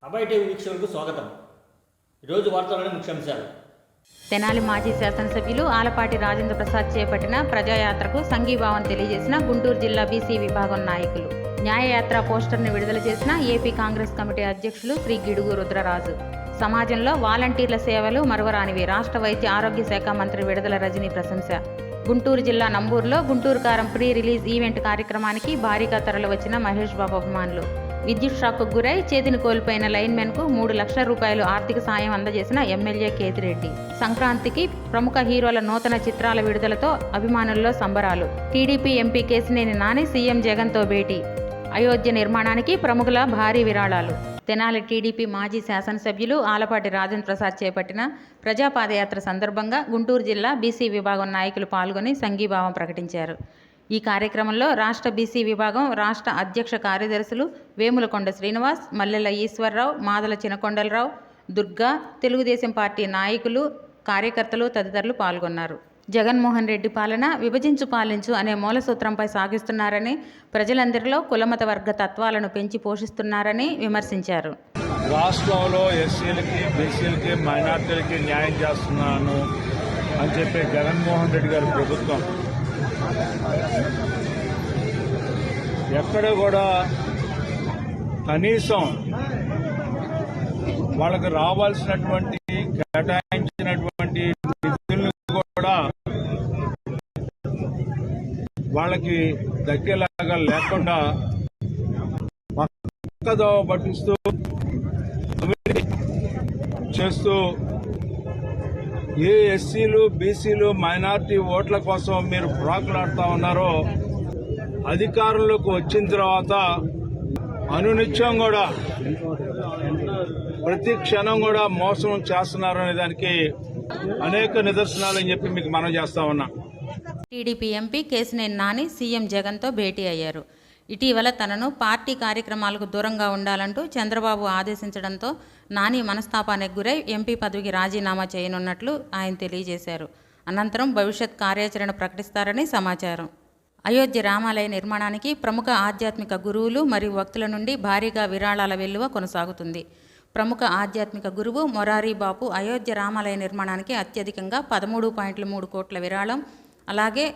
అభయ TV వీక్షకులకు స్వాగతం. ఈరోజు వార్తల్లోని ముఖ్యాంశాలు. తెనాలి మాజీ శాసనసభ్యులు ఆలపాటి రాజేంద్ర ప్రసాద్ చేపట్టిన ప్రజాయాత్రకు సంఘీభావం తెలియజేసిన గుంటూరు జిల్లా బీసీ విభాగం నాయకులు. న్యాయయాత్ర పోస్టర్ను విడుదల చేసిన ఏపీ కాంగ్రెస్ కమిటీ అధ్యక్షులు శ్రీ గిడుగు రుద్రరాజు. సమాజంలో వాలంటీర్ల సేవలు మరువరానివి. రాష్ట్ర వైద్య ఆరోగ్య శాఖ మంత్రి విడుదల రజనీ ప్రశంస. గుంటూరు జిల్లా నంబూరులో గుంటూరు కారం ప్రీ రిలీజ్ ఈవెంట్ కార్యక్రమానికి భారీగా తరలివచ్చిన మహేష్ బాబు అభిమానులు. విద్యుత్ షాక్కు గురై చేతిని కోల్పోయిన లైన్మెన్కు 3 లక్షల రూపాయలు ఆర్థిక సాయం అందజేసిన ఎమ్మెల్యే కేతిరెడ్డి. సంక్రాంతికి ప్రముఖ హీరోల నూతన చిత్రాల విడుదలతో అభిమానుల్లో సంబరాలు. TDP MP Kesineni Nani CM జగన్తో భేటీ. అయోధ్య నిర్మాణానికి ప్రముఖుల భారీ విరాళాలు. తెనాలి టీడీపీ మాజీ శాసనసభ్యులు ఆలపాటి రాజేంద్ర ప్రసాద్ చేపట్టిన ప్రజాపాదయాత్ర సందర్భంగా గుంటూరు జిల్లా బీసీ విభాగం నాయకులు పాల్గొని సంఘీభావం ప్రకటించారు. ఈ కార్యక్రమంలో రాష్ట్ర బీసీ విభాగం రాష్ట్ర అధ్యక్ష కార్యదర్శులు వేములకొండ శ్రీనివాస్, మల్లెల ఈశ్వరరావు, మాదల చినకొండలరావు, దుర్గా, తెలుగుదేశం పార్టీ నాయకులు, కార్యకర్తలు తదితరులు పాల్గొన్నారు. జగన్మోహన్ రెడ్డి పాలన విభజించు పాలించు అనే మూల సూత్రంపై సాగిస్తున్నారని, ప్రజలందరిలో కులమత వర్గ తత్వాలను పెంచి పోషిస్తున్నారని విమర్శించారు. రాష్ట్రంలో ఎస్సీలకి, బీసీలకి, మైనార్టీలకి న్యాయం చేస్తున్నాను అని చెప్పి జగన్మోహన్ రెడ్డి గారి ప్రభుత్వం ఎక్కడ కూడా కనీసం వాళ్ళకి రావాల్సినటువంటి కేటాయించినటువంటి నిధులను కూడా వాళ్ళకి దక్కేలాగా లేకుండా పక్కదోవ పట్టిస్తూ చేస్తూ ఏ ఎస్సీలు, బీసీలు, మైనార్టీ ఓట్ల కోసం మీరు ప్రాకులాడుతూ ఉన్నారో అధికారంలోకి వచ్చిన తర్వాత అనునిత్యం కూడా ప్రతి క్షణం కూడా మోసం చేస్తున్నారు అనే దానికి అనేక నిదర్శనాలు అని చెప్పి మీకు మనం చేస్తా ఉన్నా. TDP MP Kesineni Nani CM జగన్తో భేటీ అయ్యారు. ఇటీవల తనను పార్టీ కార్యక్రమాలకు దూరంగా ఉండాలంటూ చంద్రబాబు ఆదేశించడంతో నాని మనస్తాపానికి గురై ఎంపీ పదవికి రాజీనామా చేయనున్నట్లు ఆయన తెలియజేశారు. అనంతరం భవిష్యత్ కార్యాచరణ ప్రకటిస్తారని సమాచారం. అయోధ్య రామాలయ నిర్మాణానికి ప్రముఖ ఆధ్యాత్మిక గురువులు మరియు భక్తుల నుండి భారీగా విరాళాల వెల్లువ కొనసాగుతుంది. ప్రముఖ ఆధ్యాత్మిక గురువు మొరారీ బాపు అయోధ్య రామాలయ నిర్మాణానికి అత్యధికంగా 13.3 కోట్ల విరాళం, అలాగే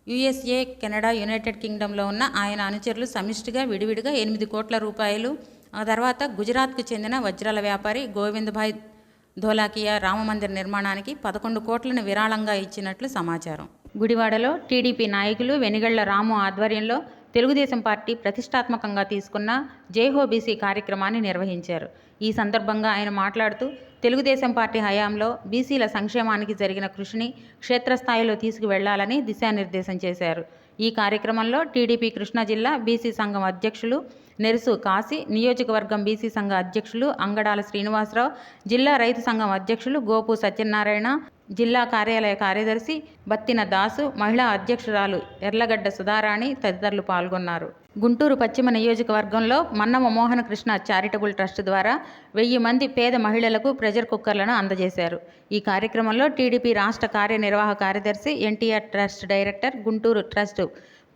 యుఎస్ఏ, కెనడా, యునైటెడ్ కింగ్డమ్లో ఉన్న ఆయన అనుచరులు సమిష్టిగా విడివిడిగా 8 కోట్ల రూపాయలు, ఆ తర్వాత గుజరాత్కు చెందిన వజ్రాల వ్యాపారి గోవిందభాయ్ ధోలాకియా రామమందిర నిర్మాణానికి 11 కోట్లను విరాళంగా ఇచ్చినట్లు సమాచారం. గుడివాడలో టీడీపీ నాయకులు వెనిగళ్ల రాము ఆధ్వర్యంలో తెలుగుదేశం పార్టీ ప్రతిష్టాత్మకంగా తీసుకున్న జైహో బీసీ కార్యక్రమాన్ని నిర్వహించారు. ఈ సందర్భంగా ఆయన మాట్లాడుతూ తెలుగుదేశం పార్టీ హయాంలో బీసీల సంక్షేమానికి జరిగిన కృషిని క్షేత్రస్థాయిలో తీసుకువెళ్లాలని దిశానిర్దేశం చేశారు. ఈ కార్యక్రమంలో టీడీపీ కృష్ణా జిల్లా బీసీ సంఘం అధ్యక్షులు నెరుసు కాశీ, నియోజకవర్గం బీసీ సంఘ అధ్యక్షులు అంగడాల శ్రీనివాసరావు, జిల్లా రైతు సంఘం అధ్యక్షులు గోపు సత్యనారాయణ, జిల్లా కార్యాలయ కార్యదర్శి బత్తిన దాసు, మహిళా అధ్యక్షురాలు ఎర్లగడ్డ సుధారాణి తదితరులు పాల్గొన్నారు. గుంటూరు పశ్చిమ నియోజకవర్గంలో మన్నమ మోహన కృష్ణ చారిటబుల్ ట్రస్ట్ ద్వారా 1000 మంది పేద మహిళలకు ప్రెషర్ కుక్కర్లను అందజేశారు. ఈ కార్యక్రమంలో టీడీపీ రాష్ట్ర కార్యనిర్వాహక కార్యదర్శి, NTR trust director, Guntur trust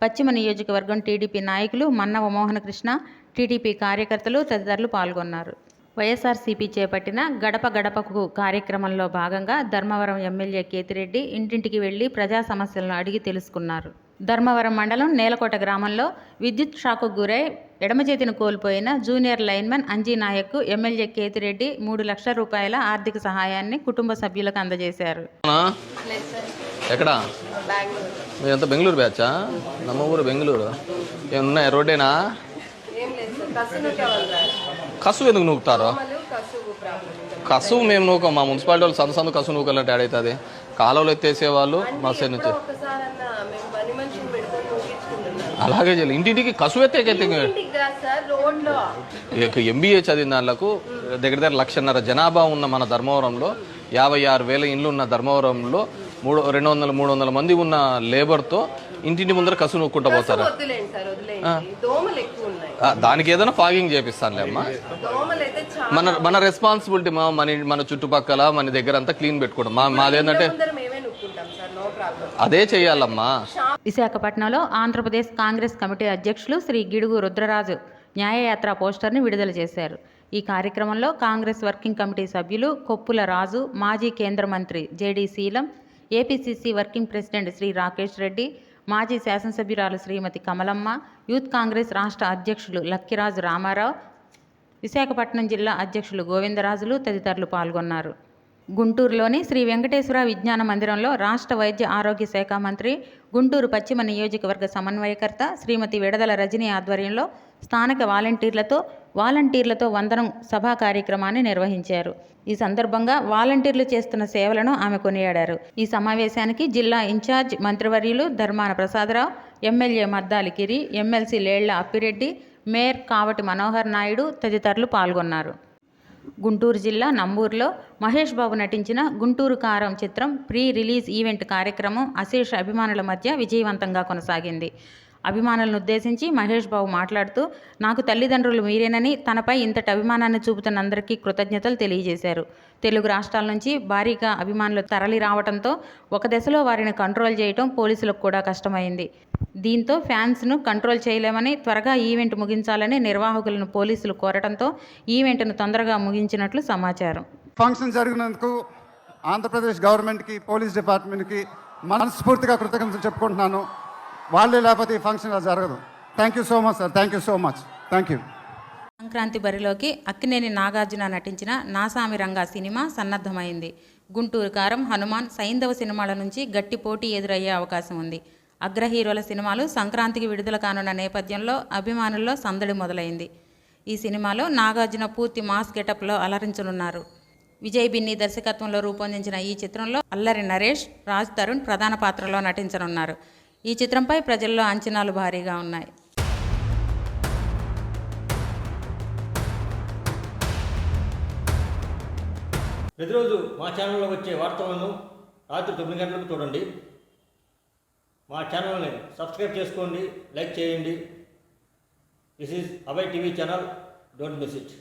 పశ్చిమ నియోజకవర్గం టీడీపీ నాయకులు మన్నవ మోహన కృష్ణ, టీడీపీ కార్యకర్తలు తదితరులు పాల్గొన్నారు. వైఎస్ఆర్సీపీ చేపట్టిన గడప గడపకు కార్యక్రమంలో భాగంగా ధర్మవరం ఎమ్మెల్యే కేతిరెడ్డి ఇంటింటికి వెళ్లి ప్రజా సమస్యలను అడిగి తెలుసుకున్నారు. ధర్మవరం మండలం నేలకోట గ్రామంలో విద్యుత్ షాక్కు గురై ఎడమ చేతిని కోల్పోయిన జూనియర్ లైన్మెన్ అంజీనాయక్కు ఎమ్మెల్యే కేతిరెడ్డి 3 లక్షల రూపాయల ఆర్థిక సహాయాన్ని కుటుంబ సభ్యులకు అందజేశారు. ఎక్కడ మీరంతా బెంగళూరు బ్యాచా? నమ్మ ఊరు బెంగళూరు. ఏమన్నాయి రోడ్డేనా? కసువు ఎందుకు నూకుతారు? కసువు మేము నూకం. మా మున్సిపాలిటీ వాళ్ళు సందు కసువు నూకాలంటే ఆడవుతుంది. కాలువలు ఎత్తేసేవాళ్ళు మా సైడ్ నుంచి అలాగే చేయాలి. ఇంటింటికి కసువు ఎత్తేకైతే ఎంబీఏ చదివిన వాళ్ళకు దగ్గర 1.5 లక్షల జనాభా ఉన్న మన ధర్మవరంలో 56,000 ఇండ్లు ఉన్న ధర్మవరంలో 200-300 మంది ఉన్న లేబర్తో ఇంటింటి ముందర కసు నూక్కుంటా పోతారు. దానికి ఏదైనా ఫాగింగ్ చేపిస్తానులే అమ్మా. మన రెస్పాన్సిబిలిటీ మన చుట్టుపక్కల మన దగ్గర అంతా క్లీన్ పెట్టుకోవడం మాదేంటంటే అదే చేయాలమ్మా. విశాఖపట్నంలో ఆంధ్రప్రదేశ్ కాంగ్రెస్ కమిటీ అధ్యక్షులు శ్రీ గిడుగు రుద్రరాజు న్యాయయాత్ర పోస్టర్ని విడుదల చేశారు. ఈ కార్యక్రమంలో కాంగ్రెస్ వర్కింగ్ కమిటీ సభ్యులు కొప్పుల రాజు, మాజీ కేంద్ర మంత్రి JD Seelam, APCC working president Shri Rakesh Reddy, మాజీ శాసనసభ్యురాలు శ్రీమతి కమలమ్మ, యూత్ కాంగ్రెస్ రాష్ట్ర అధ్యక్షులు లక్కిరాజు రామారావు, విశాఖపట్నం జిల్లా అధ్యక్షులు గోవిందరాజులు తదితరులు పాల్గొన్నారు. గుంటూరులోని శ్రీ వెంకటేశ్వర విజ్ఞాన మందిరంలో రాష్ట్ర వైద్య ఆరోగ్య శాఖ మంత్రి, గుంటూరు పశ్చిమ నియోజకవర్గ సమన్వయకర్త శ్రీమతి విడదల రజని ఆధ్వర్యంలో స్థానిక వాలంటీర్లతో వందనం సభా కార్యక్రమాన్ని నిర్వహించారు. ఈ సందర్భంగా వాలంటీర్లు చేస్తున్న సేవలను ఆమె కొనియాడారు. ఈ సమావేశానికి జిల్లా ఇన్ఛార్జ్ మంత్రివర్యులు ధర్మాన ప్రసాదరావు, ఎమ్మెల్యే మద్దాలి గిరి, ఎమ్మెల్సీ లేళ్ల అప్పిరెడ్డి, మేయర్ కావటి మనోహర్ నాయుడు తదితరులు పాల్గొన్నారు. గుంటూరు జిల్లా నంబూరులో మహేష్ బాబు నటించిన గుంటూరు కారం చిత్రం ప్రీ రిలీజ్ ఈవెంట్ కార్యక్రమం అశేష అభిమానుల మధ్య విజయవంతంగా కొనసాగింది. అభిమానులను ఉద్దేశించి మహేష్ బాబు మాట్లాడుతూ, నాకు తల్లిదండ్రులు మీరేనని, తనపై ఇంతటి అభిమానాన్ని చూపుతున్న అందరికీ కృతజ్ఞతలు తెలియజేశారు. తెలుగు రాష్ట్రాల నుంచి భారీగా అభిమానులు తరలి రావడంతో ఒక దశలో వారిని కంట్రోల్ చేయడం పోలీసులకు కూడా కష్టమైంది. దీంతో ఫ్యాన్స్ను కంట్రోల్ చేయలేమని, త్వరగా ఈవెంట్ ముగించాలని నిర్వాహకులను పోలీసులు కోరడంతో ఈవెంట్ను తొందరగా ముగించినట్లు సమాచారం. ఫంక్షన్ జరిగినందుకు ఆంధ్రప్రదేశ్ గవర్నమెంట్కి, పోలీస్ డిపార్ట్మెంట్కి మనస్ఫూర్తిగా కృతజ్ఞతలు చెప్పుకుంటున్నాను. వాళ్ళే లేకపోతే ఈ ఫంక్షన్ జరగదు. Thank you so much sir. Thank you so much. Thank you. Sankranti బరిలోకి అక్కినేని నాగార్జున నటించిన నాసామి రంగా సినిమా సన్నద్ధమైంది. గుంటూరు కారం, హనుమాన్, సైంధవ సినిమాల నుంచి గట్టి పోటీ ఎదురయ్యే అవకాశం ఉంది. అగ్ర హీరోల సినిమాలు సంక్రాంతికి విడుదల కానున్న నేపథ్యంలో అభిమానుల్లో సందడి మొదలైంది. ఈ సినిమాలో నాగార్జున పూర్తి మాస్ గెటప్లో అలరించనున్నారు. విజయ్ బిన్ని దర్శకత్వంలో రూపొందించిన ఈ చిత్రంలో అల్లరి నరేష్, రాజ్ తరుణ్ ప్రధాన పాత్రలో నటించనున్నారు. ఈ చిత్రంపై ప్రజల్లో అంచనాలు భారీగా ఉన్నాయి. ప్రతిరోజు మా ఛానల్లో వచ్చే వార్తలను రాత్రి 9 గంటలకు చూడండి. మా ఛానల్ని సబ్స్క్రైబ్ చేసుకోండి, లైక్ చేయండి. This is Abhay TV channel. Don't miss it.